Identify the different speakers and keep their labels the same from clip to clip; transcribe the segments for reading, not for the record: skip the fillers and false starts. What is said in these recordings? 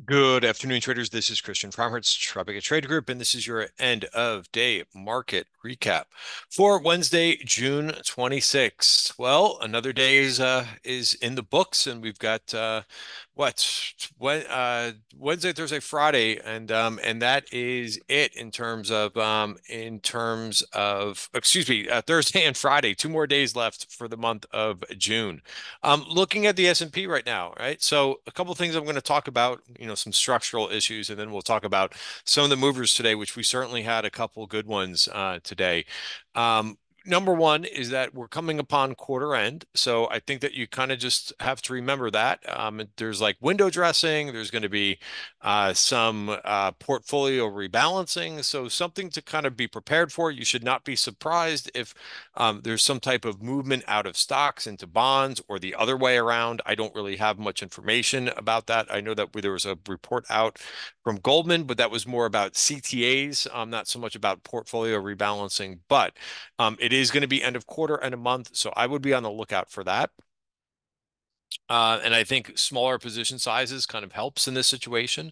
Speaker 1: Good afternoon, traders. This is Christian from Tropic Trade Group, and this is your end of day market recap for Wednesday, June 26th. Well, another day is in the books, and we've got Wednesday, Thursday, Friday, and that is it in terms of excuse me, Thursday and Friday. Two more days left for the month of June. Looking at the S&P right now, right? So a couple of things I'm going to talk about, some structural issues, and then we'll talk about some of the movers today, which we certainly had a couple good ones today. Um, Number one is that we're coming upon quarter end. So I think that you kind of just have to remember that. There's like window dressing, there's going to be some portfolio rebalancing. So something to kind of be prepared for. You should not be surprised if there's some type of movement out of stocks into bonds or the other way around. I don't really have much information about that. I know that there was a report out from Goldman, but that was more about CTAs, not so much about portfolio rebalancing. But it is going to be end of quarter and a month, so I would be on the lookout for that. And I think smaller position sizes kind of helps in this situation.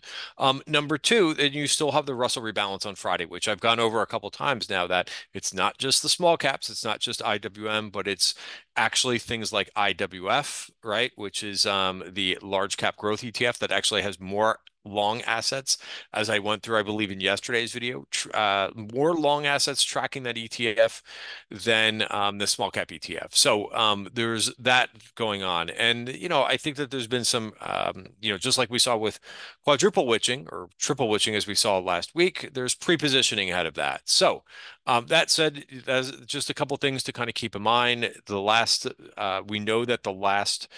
Speaker 1: Number two, then you still have the Russell rebalance on Friday, which I've gone over a couple times now that it's not just the small caps, it's not just IWM, but it's actually things like IWF, right? Which is the large cap growth ETF that actually has more long assets, as I went through, I believe, in yesterday's video, more long assets tracking that ETF than the small cap ETF. So there's that going on. And, I think that there's been some, just like we saw with quadruple witching or triple witching, as we saw last week, there's pre-positioning ahead of that. So that said, that's just a couple things to kind of keep in mind. We know that the last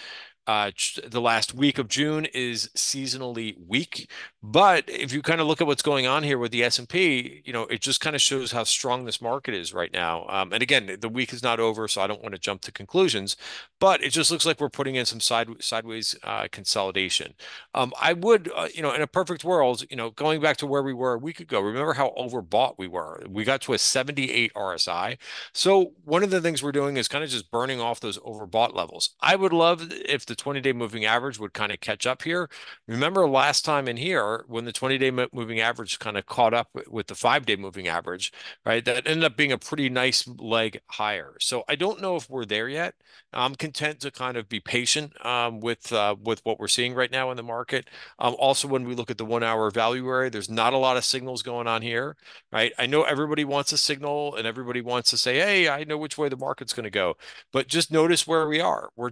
Speaker 1: week of June is seasonally weak, but if you kind of look at what's going on here with the S&P, it just kind of shows how strong this market is right now. And again, the week is not over, so I don't want to jump to conclusions, but it just looks like we're putting in some sideways consolidation. I would, in a perfect world, going back to where we were a week ago, remember how overbought we were? We got to a 78 RSI. So one of the things we're doing is kind of just burning off those overbought levels. I would love if the 20-day moving average would kind of catch up here. Remember last time in here when the 20-day moving average kind of caught up with the 5-day moving average, right? That ended up being a pretty nice leg higher. So I don't know if we're there yet. I'm content to kind of be patient with what we're seeing right now in the market. Also, when we look at the 1 hour value area, there's not a lot of signals going on here, right? I know everybody wants a signal and everybody wants to say, hey, I know which way the market's going to go. But just notice where we are. We're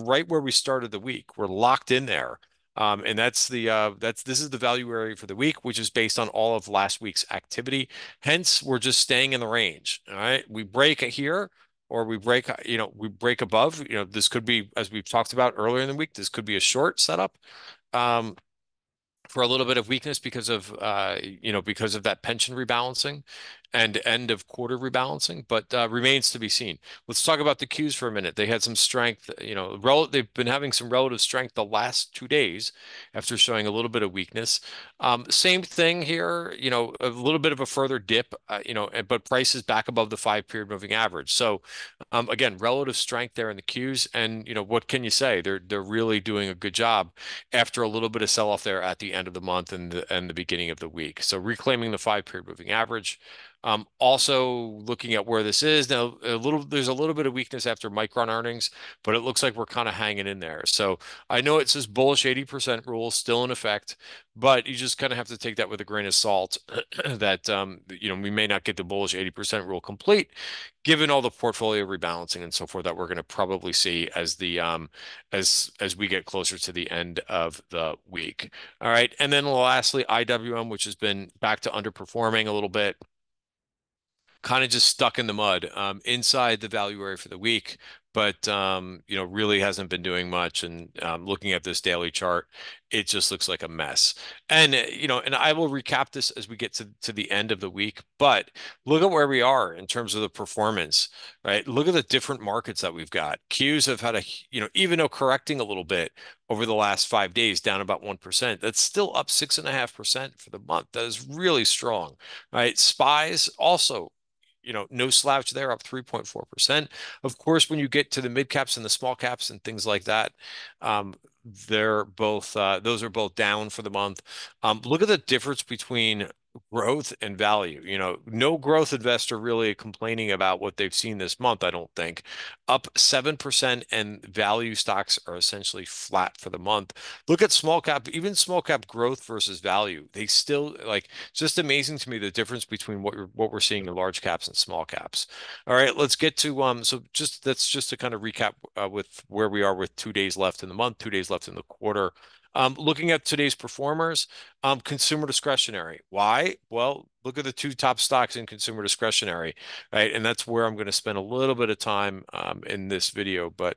Speaker 1: right where we started the week. We're locked in there. And this is the value area for the week, which is based on all of last week's activity. Hence, we're just staying in the range. All right. We break here or we break above. This could be, as we've talked about earlier in the week, this could be a short setup. Um, for a little bit of weakness because of that pension rebalancing and end of quarter rebalancing, but remains to be seen. Let's talk about the Qs for a minute. They had some strength, they've been having some relative strength the last 2 days after showing a little bit of weakness. Same thing here, a little bit of a further dip, but price is back above the 5-period moving average. So again, relative strength there in the Qs, and what can you say? They're really doing a good job after a little bit of sell off there at the end of the month and the beginning of the week. So reclaiming the 5-period moving average. Also looking at where this is now, there's a little bit of weakness after Micron earnings, but it looks like we're kind of hanging in there. So I know it says bullish 80% rule still in effect, but you just kind of have to take that with a grain of salt that we may not get the bullish 80% rule complete, given all the portfolio rebalancing and so forth that we're going to probably see as we get closer to the end of the week. All right. And then lastly, IWM, which has been back to underperforming a little bit, kind of just stuck in the mud inside the value area for the week, but really hasn't been doing much. And looking at this daily chart, it just looks like a mess. And and I will recap this as we get to the end of the week. But look at where we are in terms of the performance, right? Look at the different markets that we've got. Qs have had even though correcting a little bit over the last 5 days, down about 1%, that's still up 6.5% for the month. That is really strong, right? SPYs also no slouch there, up 3.4%. Of course, when you get to the mid caps and the small caps and things like that, they're both those are both down for the month. Look at the difference between growth and value. No growth investor really complaining about what they've seen this month, I don't think. Up 7% and value stocks are essentially flat for the month. Look at small cap, even small cap growth versus value. They still like it's just amazing to me the difference between what we're seeing in large caps and small caps. All right, let's get to so just that's just to kind of recap with where we are with 2 days left in the month, 2 days left in the quarter. Looking at today's performers, consumer discretionary. Why? Well, look at the two top stocks in consumer discretionary, right? And that's where I'm going to spend a little bit of time in this video. But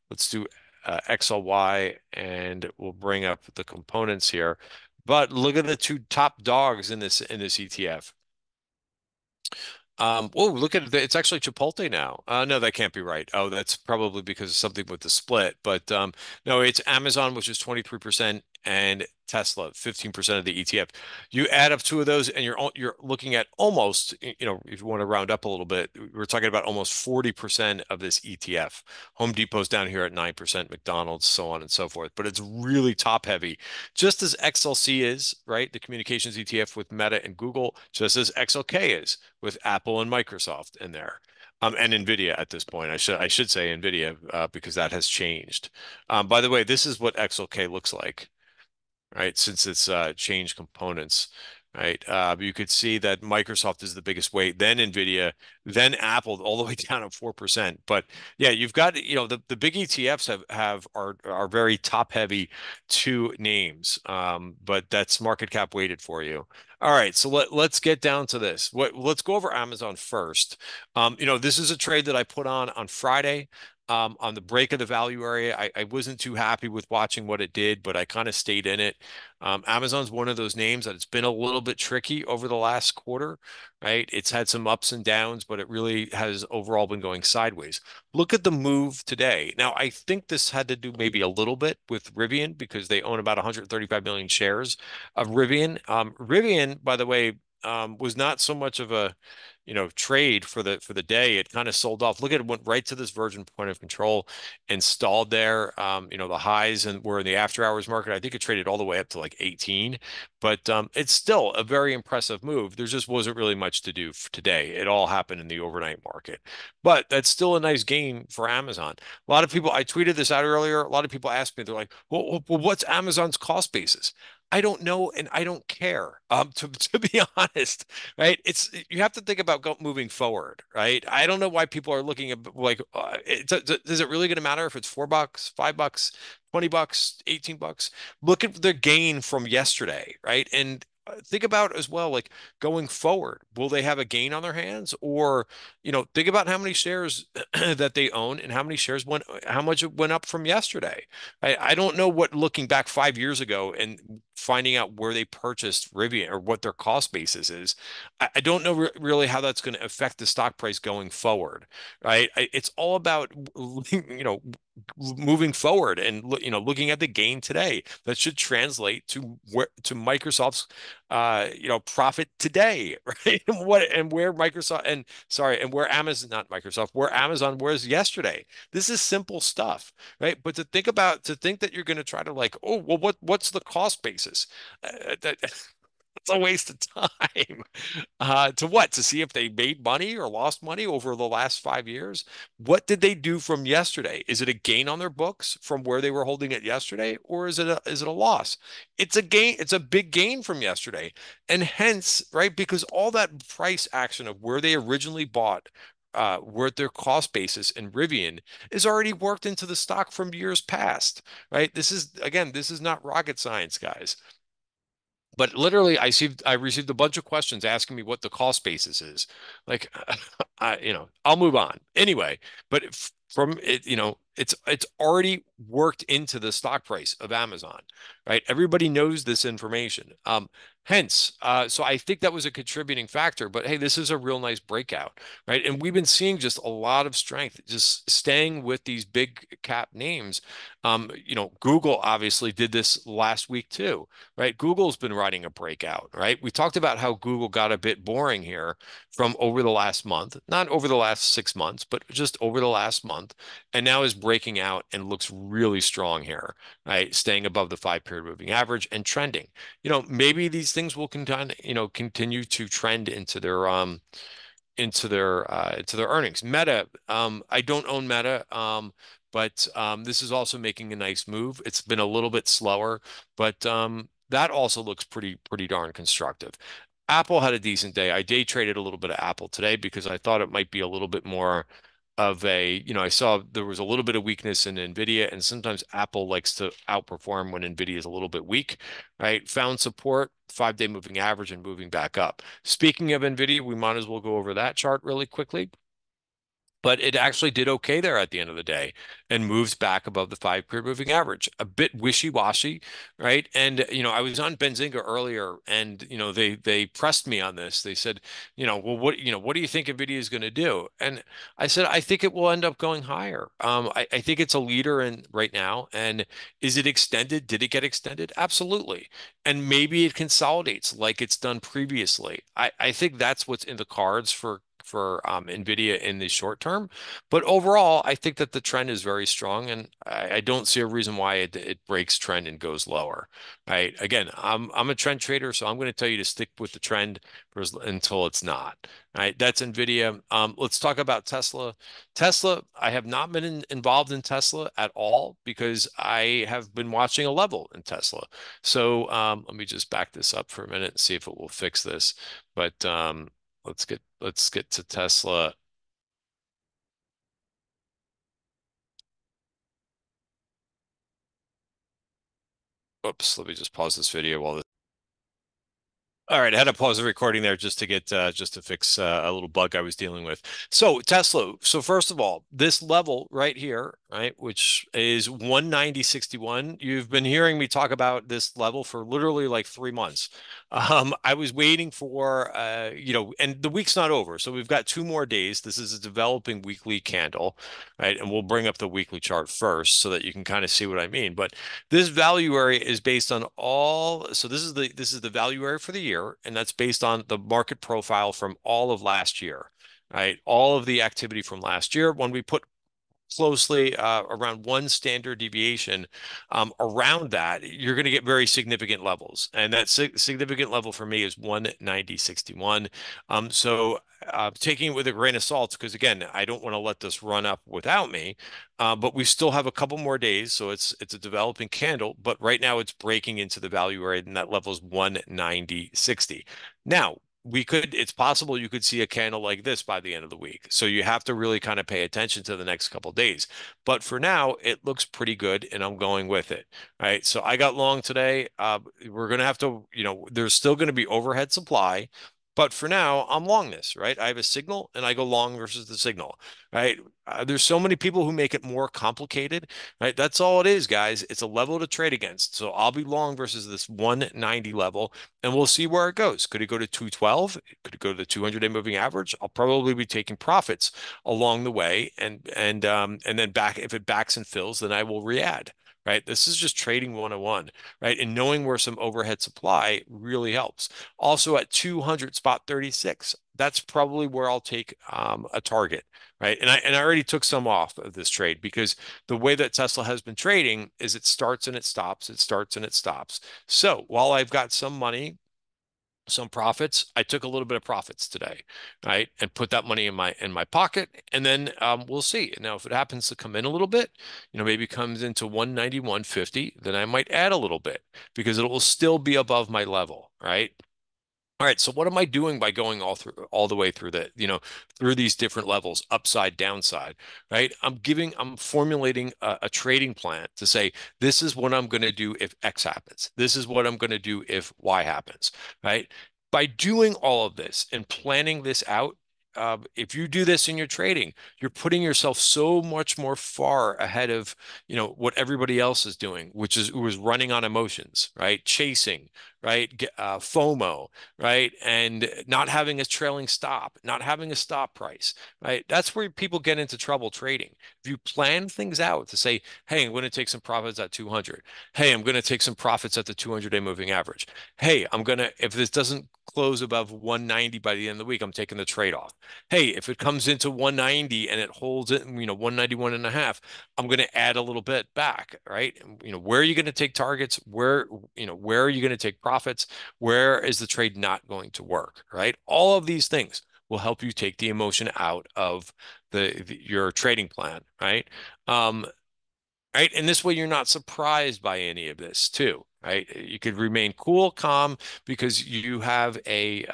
Speaker 1: let's do XLY and we'll bring up the components here. But look at the two top dogs in this ETF. Oh, look at it. It's actually Chipotle now. No, that can't be right. Oh, that's probably because of something with the split. But no, it's Amazon, which is 23%, and Tesla, 15% of the ETF. You add up two of those, and you're looking at almost, if you want to round up a little bit, we're talking about almost 40% of this ETF. Home Depot's down here at 9%, McDonald's, so on and so forth. But it's really top heavy, just as XLC is, right? The communications ETF with Meta and Google, just as XLK is with Apple and Microsoft in there. And NVIDIA at this point. I should say NVIDIA because that has changed. By the way, this is what XLK looks like, right? Since it's changed components, right? You could see that Microsoft is the biggest weight, then NVIDIA, then Apple, all the way down at 4%. But yeah, you've got, the big ETFs are very top heavy to names, but that's market cap weighted for you. All right, so let's get down to this. Let's go over Amazon first. This is a trade that I put on Friday. On the break of the value area, I wasn't too happy with watching what it did, but I kind of stayed in it. Amazon's one of those names that it's been a little bit tricky over the last quarter, right? It's had some ups and downs, but it really has overall been going sideways. Look at the move today. Now, I think this had to do maybe a little bit with Rivian because they own about 135 million shares of Rivian. Rivian, by the way, was not so much of a trade for the day. It kind of sold off. Look at it, went right to this Virgin point of control and stalled there. The highs and were in the after hours market. I think it traded all the way up to like 18, but it's still a very impressive move. There just wasn't really much to do today. It all happened in the overnight market, but that's still a nice gain for Amazon. A lot of people, I tweeted this out earlier. A lot of people asked me, they're like, well, what's Amazon's cost basis? I don't know, and I don't care. To be honest, right? You have to think about moving forward, right? I don't know why people are looking at like, is it really going to matter if it's $4, $5, $20, $18? Look at the gain from yesterday, right? And think about as well, like going forward, will they have a gain on their hands? Or, think about how many shares that they own and how much it went up from yesterday. I don't know what looking back 5 years ago and finding out where they purchased Rivian or what their cost basis is. I don't know really how that's going to affect the stock price going forward, right? It's all about, moving forward and looking at the gain today that should translate to Microsoft's profit today, right? And where Microsoft and sorry, and where Amazon, not Microsoft, where Amazon was yesterday. This is simple stuff, right? But to think that you're going to try to like, oh, well, what's the cost basis? It's a waste of time. To what? To see if they made money or lost money over the last 5 years? What did they do from yesterday? Is it a gain on their books from where they were holding it yesterday, or is it a loss? It's a gain. It's a big gain from yesterday, and hence, right, because all that price action of where they originally bought. Where their cost basis in Rivian is already worked into the stock from years past, right? This is not rocket science, guys. But literally, I received a bunch of questions asking me what the cost basis is. Like, I'll move on anyway. But from it, it's already worked into the stock price of Amazon, right? Everybody knows this information. So I think that was a contributing factor. But hey, this is a real nice breakout, right? And we've been seeing just a lot of strength, just staying with these big cap names. Google obviously did this last week too, right? Google's been riding a breakout, right? We talked about how Google got a bit boring here from over the last month, not over the last 6 months, but just over the last month, and now is breaking out and looks really strong here, right? Staying above the 5 period moving average and trending. Maybe these things will continue to trend into their earnings. Meta, I don't own Meta, but this is also making a nice move. It's been a little bit slower, but that also looks pretty darn constructive. Apple had a decent day. I day traded a little bit of Apple today because I thought it might be a little bit more of I saw there was a little bit of weakness in NVIDIA, and sometimes Apple likes to outperform when NVIDIA is a little bit weak, right? Found support, 5-day moving average, and moving back up. Speaking of NVIDIA, we might as well go over that chart really quickly. But it actually did okay there at the end of the day and moves back above the 5 period moving average. A bit wishy-washy, right? And I was on Benzinga earlier, and they pressed me on this. They said, well, what do you think NVIDIA is going to do? And I said, I think it will end up going higher. I think it's a leader in right now. And is it extended? Did it get extended? Absolutely. And maybe it consolidates like it's done previously. I think that's what's in the cards for NVIDIA in the short term. But overall, I think that the trend is very strong, and I don't see a reason why it breaks trend and goes lower. Right? Again, I'm a trend trader, so I'm going to tell you to stick with the trend until it's not. Right? That's NVIDIA. Let's talk about Tesla. Tesla, I have not been involved in Tesla at all because I have been watching a level in Tesla. So let me just back this up for a minute and see if it will fix this. But let's get to Tesla. Oops, let me just pause this video while this. All right, I had to pause the recording there just to fix a little bug I was dealing with. So Tesla. So first of all, this level right here, right, which is 190.61. You've been hearing me talk about this level for literally like 3 months. I was waiting for and the week's not over, so we've got 2 more days. This is a developing weekly candle, right? And we'll bring up the weekly chart first so that you can kind of see what I mean. But this value area is based on so this is the value area for the year, and that's based on the market profile from all of last year, right? All of the activity from last year. When we put closely around one standard deviation around that, you're going to get very significant levels. And that significant level for me is 190.61. So taking it with a grain of salt, because again, I don't want to let this run up without me. But we still have a couple more days, so it's a developing candle. But right now, it's breaking into the value area, and that level is 190.60. Now, it's possible you could see a candle like this by the end of the week. So you have to really kind of pay attention to the next couple of days. But for now, it looks pretty good, and I'm going with it. Right. So I got long today. We're going to have to, there's still going to be overhead supply. But for now, I'm long this, right? I have a signal and I go long versus the signal, right? There's so many people who make it more complicated, right? That's all it is, guys. It's a level to trade against. So I'll be long versus this 190 level, and we'll see where it goes. Could it go to 212? Could it go to the 200-day moving average? I'll probably be taking profits along the way, and then back if it backs and fills, then I will re-add. Right. This is just trading 101, right? And knowing where some overhead supply really helps. Also at 200 spot 36, that's probably where I'll take a target, right? And I already took some off of this trade because the way that Tesla has been trading is it starts and it stops, it starts and it stops. So while I've got some money, some profits, I took a little bit of profits today, right? And put that money in my pocket, and then we'll see. Now, if it happens to come in a little bit, maybe comes into 191.50, then I might add a little bit because it will still be above my level, right? All right, so what am I doing by going all the way through through these different levels, upside, downside, right? I'm formulating a trading plan to say, this is what I'm going to do if X happens. This is what I'm going to do if Y happens, right? By doing all of this and planning this out, if you do this in your trading, you're putting yourself so much more far ahead of, what everybody else is doing, which is who is running on emotions, right? Chasing, right? FOMO, right? And not having a trailing stop, not having a stop price, right? That's where people get into trouble trading. If you plan things out to say, hey, I'm going to take some profits at 200. Hey, I'm going to take some profits at the 200-day moving average. Hey, if this doesn't close above 190 by the end of the week, I'm taking the trade off. Hey, if it comes into 190 and it holds it, 191 and a half, I'm going to add a little bit back, right? Where are you going to take targets? Where are you going to take profits? Where is the trade not going to work, right? All of these things will help you take the emotion out of your trading plan, right? Um, right? And this way you're not surprised by any of this too, right? You could remain cool, calm because you have a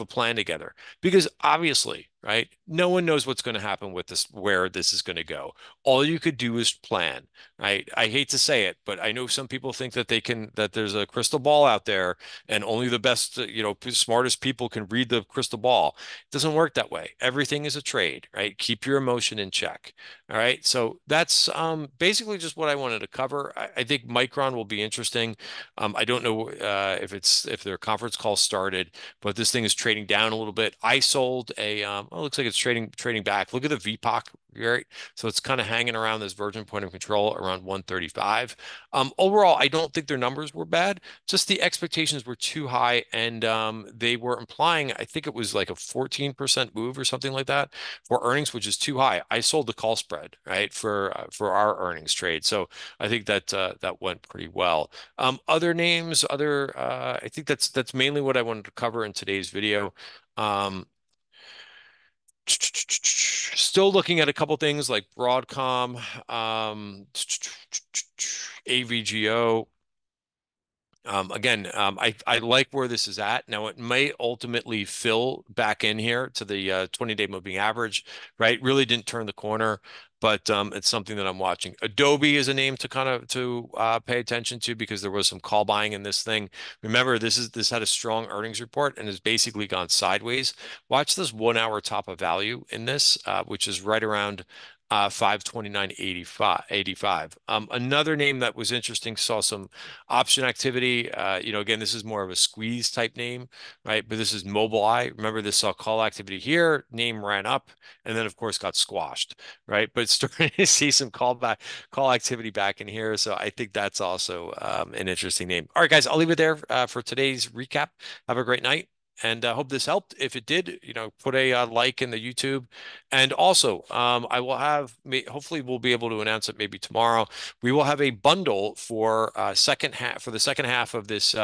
Speaker 1: plan together. Because obviously, right? No one knows what's going to happen with this, where this is going to go. All you could do is plan, right? I hate to say it, but I know some people think that there's a crystal ball out there and only the best, smartest people can read the crystal ball. It doesn't work that way. Everything is a trade, right? Keep your emotion in check. All right, so that's basically just what I wanted to cover. I think Micron will be interesting. I don't know if their conference call started, but this thing is trading down a little bit. I sold it looks like it's trading back. Look at the VPOC, right? So it's kind of hanging around this virgin point of control around 135. Overall, I don't think their numbers were bad. Just the expectations were too high, and they were implying, I think it was like a 14% move or something like that for earnings, which is too high. I sold the call spread, right, for our earnings trade. So I think that went pretty well. Other names, I think that's mainly what I wanted to cover in today's video. Um, Still looking at a couple things like Broadcom, AVGO. I like where this is at. Now, it may ultimately fill back in here to the 20-day moving average, right? Really didn't turn the corner, but it's something that I'm watching. Adobe is a name to kind of to pay attention to because there was some call buying in this thing. Remember, this had a strong earnings report and has basically gone sideways. Watch this 1 hour top of value in this, which is right around 529.85. Another name that was interesting, saw some option activity. Again, this is more of a squeeze type name, right? But this is MobileEye. Remember, this saw call activity here, name ran up, and then of course got squashed, right? But starting to see some call activity back in here. So I think that's also an interesting name. All right, guys, I'll leave it there for today's recap. Have a great night. And hope this helped. If it did, put a like in the YouTube. And also, I will hopefully we'll be able to announce it maybe tomorrow. We will have a bundle for the second half of this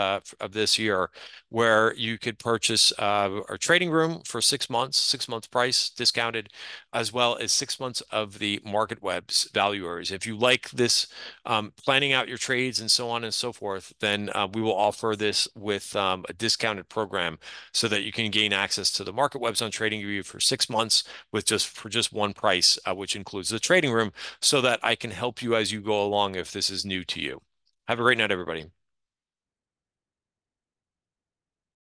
Speaker 1: year, where you could purchase our trading room for 6 months, 6 months price discounted, as well as 6 months of the MarketWebs value areas. If you like this, planning out your trades and so on and so forth, then we will offer this with a discounted program so that you can gain access to the MarketWebs on TradingView for 6 months for just one price, which includes the trading room, so that I can help you as you go along if this is new to you. Have a great night, everybody.